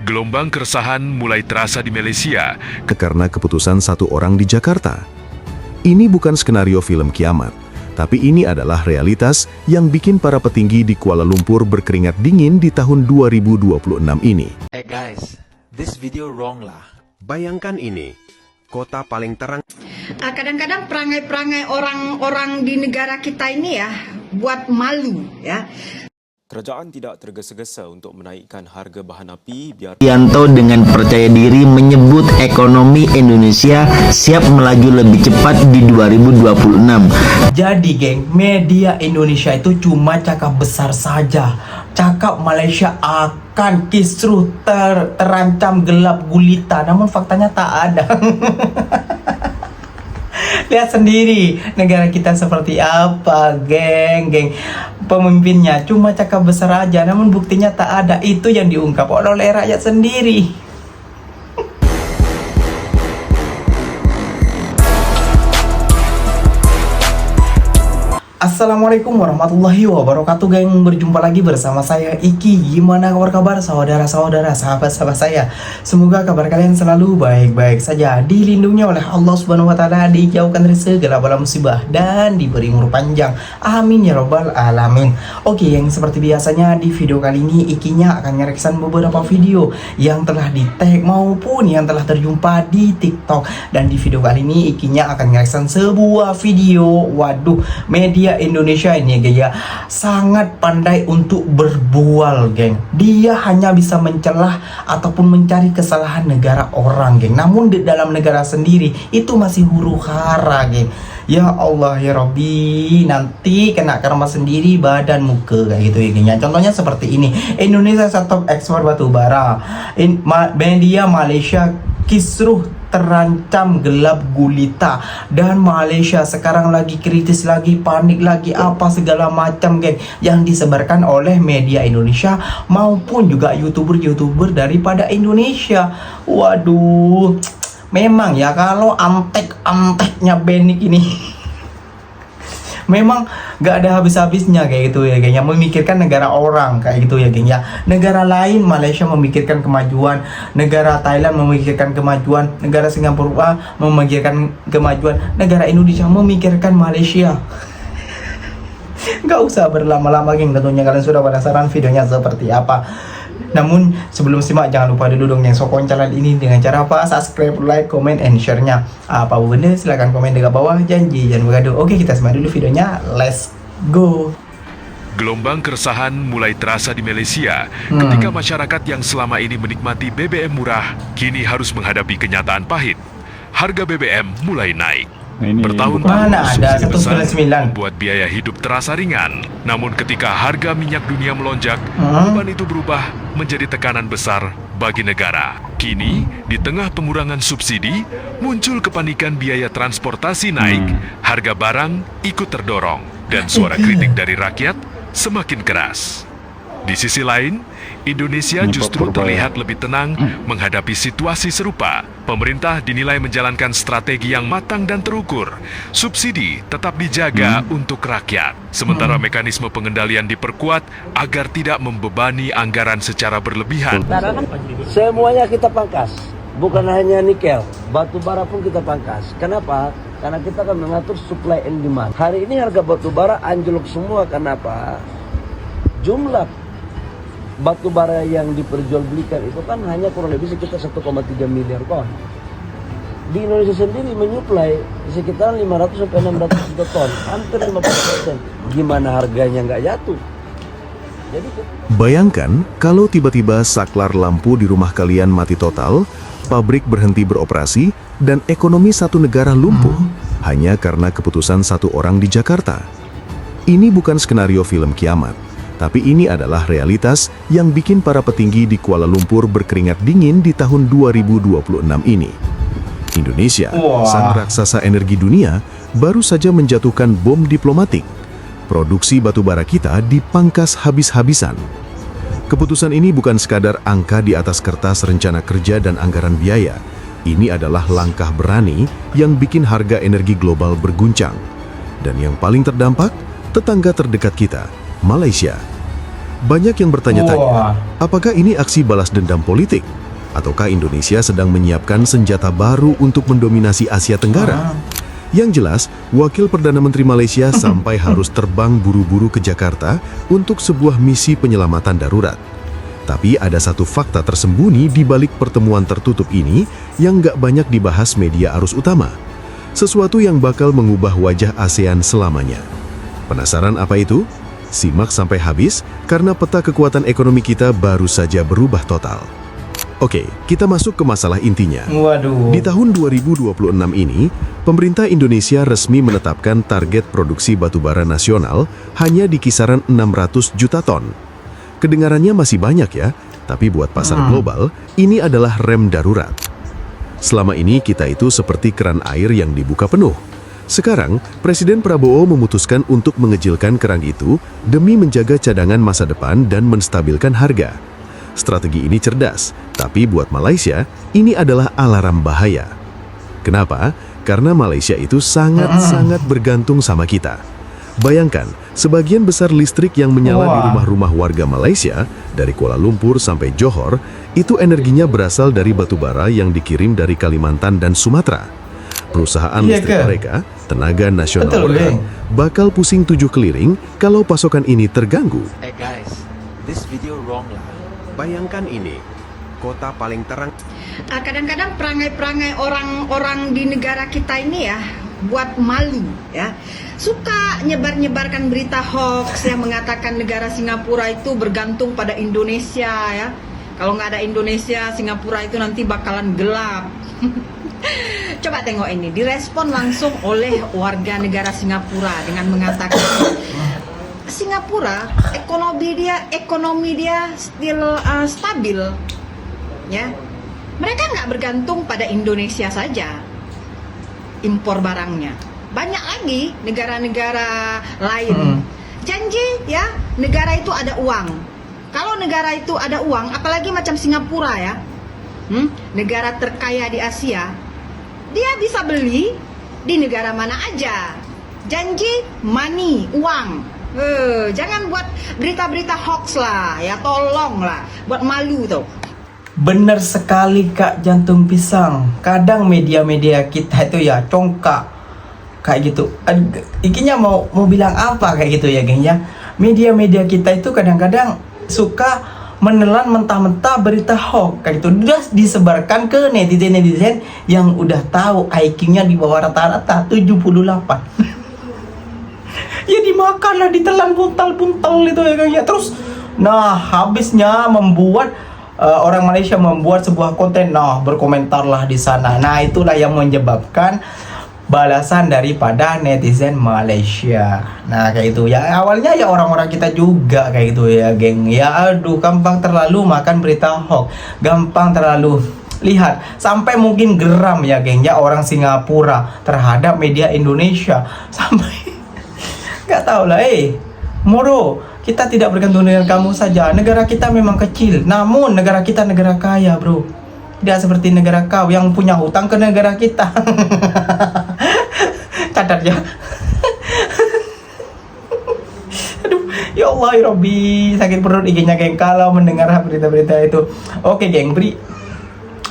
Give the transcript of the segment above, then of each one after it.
Gelombang keresahan mulai terasa di Malaysia karena keputusan satu orang di Jakarta. Ini bukan skenario film kiamat, tapi ini adalah realitas yang bikin para petinggi di Kuala Lumpur berkeringat dingin di tahun 2026 ini. Hey guys, this video wrong lah. Bayangkan ini, kota paling terang. Kadang-kadang perangai-perangai orang-orang di negara kita ini ya buat malu ya. Kerajaan tidak tergesa-gesa untuk menaikkan harga bahan api biar Yanto dengan percaya diri menyebut ekonomi Indonesia siap melaju lebih cepat di 2026. Jadi geng, media Indonesia itu cuma cakap besar saja. Cakap Malaysia akan kisruh terancam gelap gulita, namun faktanya tak ada. Lihat sendiri negara kita seperti apa, geng. Pemimpinnya cuma cakap besar aja, namun buktinya tak ada. Itu yang diungkap oleh rakyat sendiri. Assalamualaikum warahmatullahi wabarakatuh, geng. Berjumpa lagi bersama saya Iki. Gimana kabar saudara-saudara, sahabat-sahabat saya? Semoga kabar kalian selalu baik-baik saja, dilindungi oleh Allah Subhanahu wa taala, dijauhkan dari segala bala musibah dan diberi umur panjang. Amin ya robbal alamin. Oke, yang seperti biasanya di video kali ini Ikinya akan ngereksan beberapa video yang telah di-tag maupun yang telah terjumpa di TikTok. Dan di video kali ini Ikinya akan ngereksan sebuah video. Waduh, media Indonesia ini ya sangat pandai untuk berbual, geng. Dia hanya bisa mencelah ataupun mencari kesalahan negara orang, geng. Namun di dalam negara sendiri itu masih huru-hara, geng. Ya Allah ya Robbi, nanti kena karma sendiri badan muka kayak gitu ya, geng. Contohnya seperti ini. Indonesia top ekspor batu bara. Media Malaysia kisruh terancam gelap gulita, dan Malaysia sekarang lagi kritis lagi, panik lagi, apa segala macam, geng, yang disebarkan oleh media Indonesia maupun juga youtuber daripada Indonesia. Waduh, memang ya kalau antek-anteknya Benik ini memang gak ada habis-habisnya kayak gitu ya, geng, yang memikirkan negara orang kayak gitu ya, geng, ya. Negara lain, Malaysia memikirkan kemajuan, negara Thailand memikirkan kemajuan, negara Singapura memikirkan kemajuan, negara Indonesia memikirkan Malaysia. Gak usah berlama-lama, geng, tentunya kalian sudah penasaran videonya seperti apa. Namun sebelum simak, jangan lupa dulu dong yang sokong channel ini dengan cara apa? Subscribe, like, comment, and share-nya. Apa benda silahkan komen di bawah. Janji jangan bergaduh. Oke, kita simak dulu videonya. Let's go. Gelombang keresahan mulai terasa di Malaysia ketika masyarakat yang selama ini menikmati BBM murah kini harus menghadapi kenyataan pahit. Harga BBM mulai naik. Bertahun-tahun subsidi besar membuat biaya hidup terasa ringan. Namun ketika harga minyak dunia melonjak, beban itu berubah menjadi tekanan besar bagi negara. Kini, di tengah pengurangan subsidi, muncul kepanikan biaya transportasi naik, harga barang ikut terdorong, dan suara kritik dari rakyat semakin keras. Di sisi lain, Indonesia justru terlihat lebih tenang menghadapi situasi serupa. Pemerintah dinilai menjalankan strategi yang matang dan terukur. Subsidi tetap dijaga untuk rakyat, sementara mekanisme pengendalian diperkuat agar tidak membebani anggaran secara berlebihan. Semuanya kita pangkas, bukan hanya nikel, batu bara pun kita pangkas. Kenapa? Karena kita akan mengatur supply and demand. Hari ini harga batu bara anjlok semua. Kenapa? Jumlah batu bara yang diperjualbelikan itu kan hanya kurang lebih sekitar 1,3 miliar ton. Di Indonesia sendiri menyuplai sekitar 500 sampai 600 juta ton, hampir 50%. Gimana harganya nggak jatuh? Jadi Bayangkan kalau tiba-tiba saklar lampu di rumah kalian mati total, pabrik berhenti beroperasi, dan ekonomi satu negara lumpuh hanya karena keputusan satu orang di Jakarta. Ini bukan skenario film kiamat, tapi ini adalah realitas yang bikin para petinggi di Kuala Lumpur berkeringat dingin di tahun 2026 ini. Indonesia, sang raksasa energi dunia, baru saja menjatuhkan bom diplomatik. Produksi batubara kita dipangkas habis-habisan. Keputusan ini bukan sekadar angka di atas kertas rencana kerja dan anggaran biaya. Ini adalah langkah berani yang bikin harga energi global berguncang. Dan yang paling terdampak, tetangga terdekat kita, Malaysia. Banyak yang bertanya-tanya, Wah. apakah ini aksi balas dendam politik? Ataukah Indonesia sedang menyiapkan senjata baru untuk mendominasi Asia Tenggara? Yang jelas, Wakil Perdana Menteri Malaysia sampai harus terbang buru-buru ke Jakarta untuk sebuah misi penyelamatan darurat. Tapi ada satu fakta tersembunyi di balik pertemuan tertutup ini yang nggak banyak dibahas media arus utama. Sesuatu yang bakal mengubah wajah ASEAN selamanya. Penasaran apa itu? Simak sampai habis karena peta kekuatan ekonomi kita baru saja berubah total. Oke, kita masuk ke masalah intinya. Waduh. Di tahun 2026 ini, pemerintah Indonesia resmi menetapkan target produksi batubara nasional hanya di kisaran 600 juta ton. Kedengarannya masih banyak ya, tapi buat pasar global, ini adalah rem darurat. Selama ini kita itu seperti keran air yang dibuka penuh. Sekarang, Presiden Prabowo memutuskan untuk mengecilkan keran itu demi menjaga cadangan masa depan dan menstabilkan harga. Strategi ini cerdas, tapi buat Malaysia, ini adalah alarm bahaya. Kenapa? Karena Malaysia itu sangat-sangat bergantung sama kita. Bayangkan, sebagian besar listrik yang menyala di rumah-rumah warga Malaysia, dari Kuala Lumpur sampai Johor, itu energinya berasal dari batubara yang dikirim dari Kalimantan dan Sumatera. Perusahaan listrik mereka, Tenaga Nasional mereka, bakal pusing 7 keliling kalau pasokan ini terganggu. Hey guys, this video wrong lah. Bayangkan ini, kota paling terang. Kadang-kadang perangai-perangai orang-orang di negara kita ini ya buat malu ya. Suka nyebar-nyebarkan berita hoax yang mengatakan negara Singapura itu bergantung pada Indonesia ya. Kalau nggak ada Indonesia, Singapura itu nanti bakalan gelap. Coba tengok ini, direspon langsung oleh warga negara Singapura dengan mengatakan Singapura ekonomi dia still stabil ya. Mereka nggak bergantung pada Indonesia saja impor barangnya, banyak lagi negara-negara lain janji ya, negara itu ada uang. Kalau negara itu ada uang, apalagi macam Singapura ya, negara terkaya di Asia, dia bisa beli di negara mana aja. Janji money, uang. Jangan buat berita-berita hoax lah ya, tolong lah, buat malu tuh. Bener sekali Kak Jantung Pisang. Kadang media-media kita itu ya congkak kayak gitu. Ikinya mau bilang apa kayak gitu ya geng ya. Media-media kita itu kadang-kadang suka menelan mentah-mentah berita hoax kayak gitu. Udah disebarkan ke netizen-netizen yang udah tahu IQ-nya di bawah rata-rata 78. Ya dimakanlah, ditelan buntal-buntal itu ya kan ya. Terus nah habisnya membuat orang Malaysia membuat sebuah konten, nah berkomentarlah di sana. Nah itulah yang menyebabkan balasan daripada netizen Malaysia. Nah kayak itu ya, awalnya ya orang-orang kita juga kayak gitu ya geng ya. Aduh, gampang terlalu makan berita hoax, gampang terlalu lihat, sampai mungkin geram ya geng ya orang Singapura terhadap media Indonesia. Sampai nggak tahu lah, Moro, kita tidak bergantung dengan kamu saja. Negara kita memang kecil, namun negara kita negara kaya, bro. Tidak seperti negara kau yang punya hutang ke negara kita. Catat ya. Aduh, ya Allah, ya Robbi, sakit perut iginya geng kalau mendengar berita-berita itu. Oke geng, beri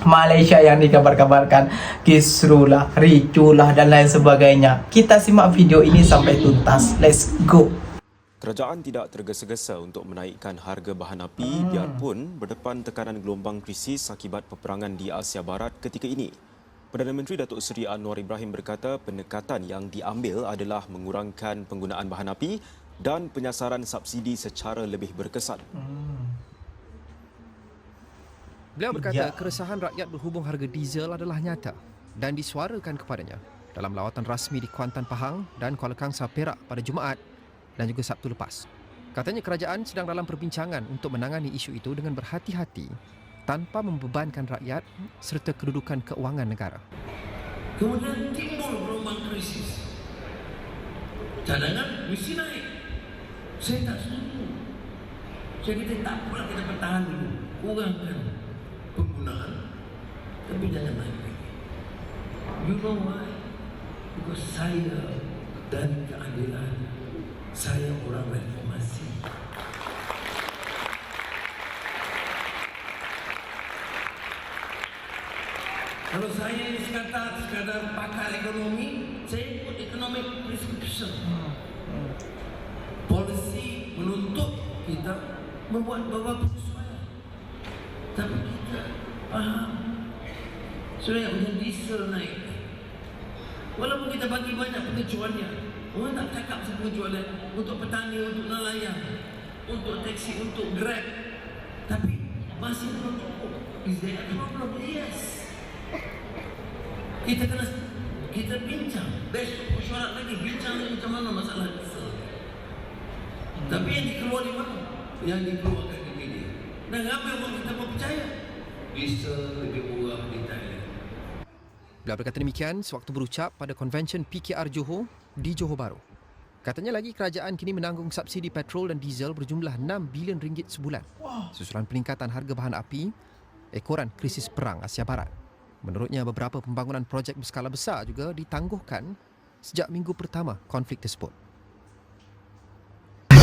Malaysia yang dikabar-kabarkan kisruh lah, ricuh lah dan lain sebagainya. Kita simak video ini sampai tuntas. Let's go. Kerajaan tidak tergesa-gesa untuk menaikkan harga bahan api biarpun berdepan tekanan gelombang krisis akibat peperangan di Asia Barat ketika ini. Perdana Menteri Datuk Seri Anwar Ibrahim berkata pendekatan yang diambil adalah mengurangkan penggunaan bahan api dan penyasaran subsidi secara lebih berkesan. Beliau berkata keresahan rakyat berhubung harga diesel adalah nyata dan disuarakan kepadanya dalam lawatan rasmi di Kuantan Pahang dan Kuala Kangsar Perak pada Jumaat dan juga Sabtu lepas. Katanya kerajaan sedang dalam perbincangan untuk menangani isu itu dengan berhati-hati tanpa membebankan rakyat serta kedudukan keuangan negara. Kemudian timbul gelombang krisis. Cadangan mesti naik. Saya tak setuju. Saya kata tak apalah, kita bertahan dulu. Kurangkan penggunaan, tapi jangan naik lagi. You know why? Because saya dari keadilan, saya orang reformasi. Kalau saya ini sekadar pakar ekonomi, saya ikut economic prescription. Polisi menuntut kita membuat beberapa penyesuaian. Tapi kita paham, sudah yang diesel naik. Walaupun kita bagi banyak pengecualian, orang tak cakap pasal pengecualian untuk petani, untuk nelayan, untuk taksi, untuk Grab. Tapi masih belum cukup. Is there a problem? Yes. Kita bincang. Besok mesyuarat lagi, bincang lagi macam mana masalah diesel. Tapi yang dikeluarkan di mana? Yang dikeluarkan di media. Dan apa yang kita percaya? Diesel lebih murah di Thailand. Beliau berkata demikian sewaktu berucap pada konvensyen PKR Johor di Johor Bahru. Katanya lagi kerajaan kini menanggung subsidi petrol dan diesel berjumlah 6 bilion ringgit sebulan. Susulan peningkatan harga bahan api, ekoran krisis perang Asia Barat. Menurutnya beberapa pembangunan projek berskala besar juga ditangguhkan sejak minggu pertama konflik tersebut.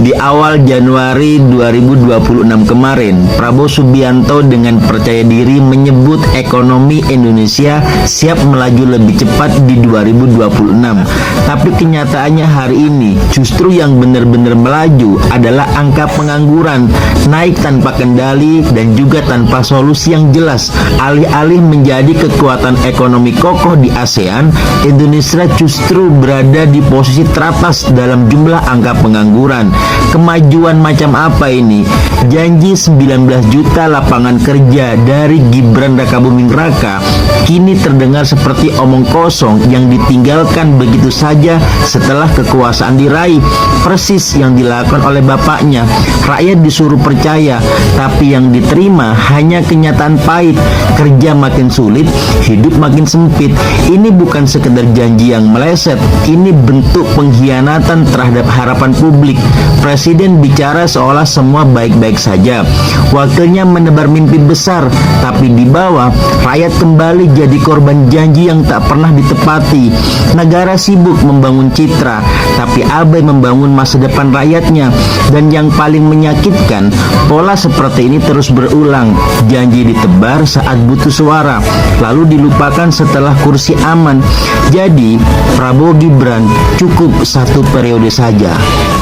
Di awal Januari 2026 kemarin, Prabowo Subianto dengan percaya diri menyebut ekonomi Indonesia siap melaju lebih cepat di 2026. Tapi kenyataannya hari ini justru yang benar-benar melaju adalah angka pengangguran naik tanpa kendali dan juga tanpa solusi yang jelas. Alih-alih menjadi kekuatan ekonomi kokoh di ASEAN, Indonesia justru berada di posisi teratas dalam jumlah angka pengangguran. Kemajuan macam apa ini? Janji 19 juta lapangan kerja dari Gibran Rakabuming Raka kini terdengar seperti omong kosong yang ditinggalkan begitu saja setelah kekuasaan diraih. Persis yang dilakukan oleh bapaknya. Rakyat disuruh percaya, tapi yang diterima hanya kenyataan pahit. Kerja makin sulit, hidup makin sempit. Ini bukan sekedar janji yang meleset, ini bentuk pengkhianatan terhadap harapan publik. Presiden bicara seolah semua baik-baik saja. Wakilnya menebar mimpi besar, tapi di bawah rakyat kembali jadi korban janji yang tak pernah ditepati. Negara sibuk membangun citra, tapi abai membangun masa depan rakyatnya. Dan yang paling menyakitkan, pola seperti ini terus berulang. Janji ditebar saat butuh suara, lalu dilupakan setelah kursi aman. Jadi Prabowo Gibran cukup 1 periode saja.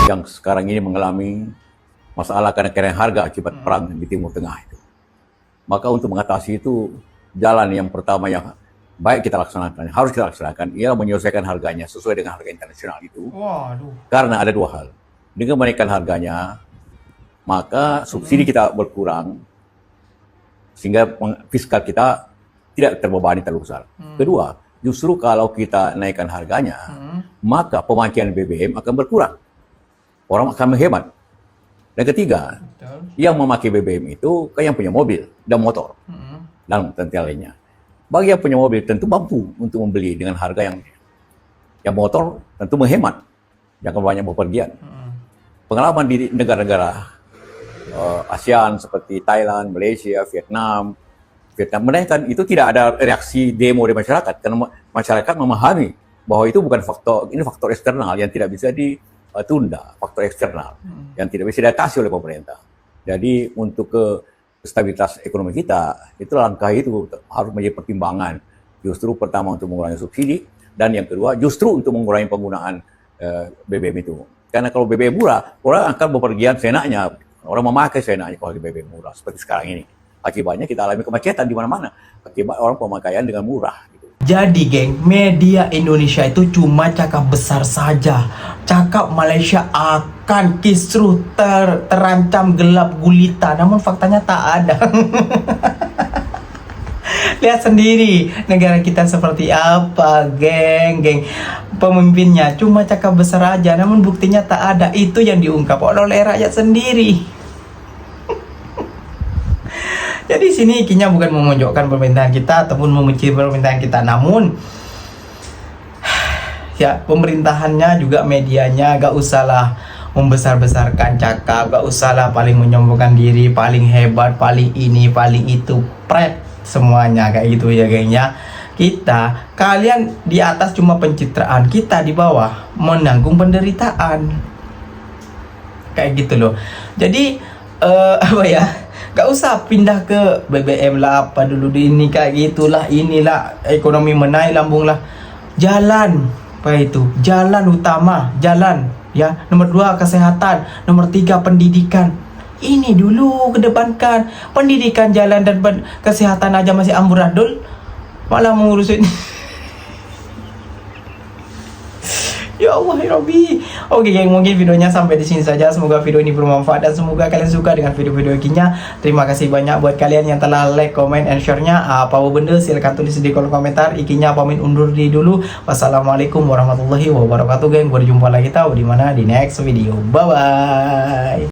Yang sekarang ini mengalami masalah kenaikan harga akibat perang di Timur Tengah itu. Maka untuk mengatasi itu, jalan yang pertama yang baik kita laksanakan, harus kita laksanakan, ialah menyelesaikan harganya sesuai dengan harga internasional itu. Karena ada 2 hal. Dengan menaikkan harganya, maka subsidi kita berkurang, sehingga fiskal kita tidak terbebani terlalu besar. Kedua, justru kalau kita naikkan harganya, maka pemakaian BBM akan berkurang. Orang akan menghemat. Dan ketiga, yang memakai BBM itu kan yang punya mobil dan motor dan tentu lainnya. Bagi yang punya mobil tentu mampu untuk membeli dengan harga yang motor tentu menghemat, jangan banyak bepergian. Pengalaman di negara-negara ASEAN seperti Thailand, Malaysia, Vietnam menaikkan itu tidak ada reaksi demo dari masyarakat karena masyarakat memahami bahwa itu bukan ini faktor eksternal yang tidak bisa ditunda, faktor eksternal yang tidak bisa diatasi oleh pemerintah. Jadi untuk stabilitas ekonomi kita, itu langkah itu harus menjadi pertimbangan. Justru pertama untuk mengurangi subsidi, dan yang kedua justru untuk mengurangi penggunaan BBM itu. Karena kalau BBM murah, orang akan bepergian seenaknya, orang memakai seenaknya kalau BBM murah seperti sekarang ini. Akibatnya kita alami kemacetan di mana-mana. Akibat orang pemakaian dengan murah. Jadi geng, media Indonesia itu cuma cakap besar saja. Cakap Malaysia akan kisruh terancam gelap gulita. Namun faktanya tak ada. Lihat sendiri negara kita seperti apa, geng. Pemimpinnya cuma cakap besar aja, namun buktinya tak ada. Itu yang diungkap oleh rakyat sendiri. Jadi sini ikinya bukan memojokkan pemerintahan kita ataupun memuji pemerintahan kita, namun ya pemerintahannya juga medianya gak usahlah membesar-besarkan cakap, gak usahlah paling menyombongkan diri, paling hebat, paling ini, paling itu, pret semuanya kayak gitu ya gengnya. Kalian di atas cuma pencitraan, kita di bawah menanggung penderitaan kayak gitu loh. Jadi apa ya, Gak usah pindah ke BBM lah, apa dulu di ini kayak gitulah, inilah ekonomi menaik lambung lah. Jalan, apa itu? Jalan utama, jalan ya. Nomor 2 kesehatan, nomor 3 pendidikan. Ini dulu kedepankan. Pendidikan, jalan dan kesehatan aja masih amburadul, malah mengurusin. Ya Allah ya Rabbi. Oke geng, mungkin videonya sampai di sini saja. Semoga video ini bermanfaat dan semoga kalian suka dengan video-video ikinya. Terima kasih banyak buat kalian yang telah like, comment, and share-nya. Apa benda silahkan tulis di kolom komentar. Ikinya pamit undur diri dulu. Wassalamualaikum warahmatullahi wabarakatuh geng. Berjumpa lagi tahu di mana di next video. Bye bye.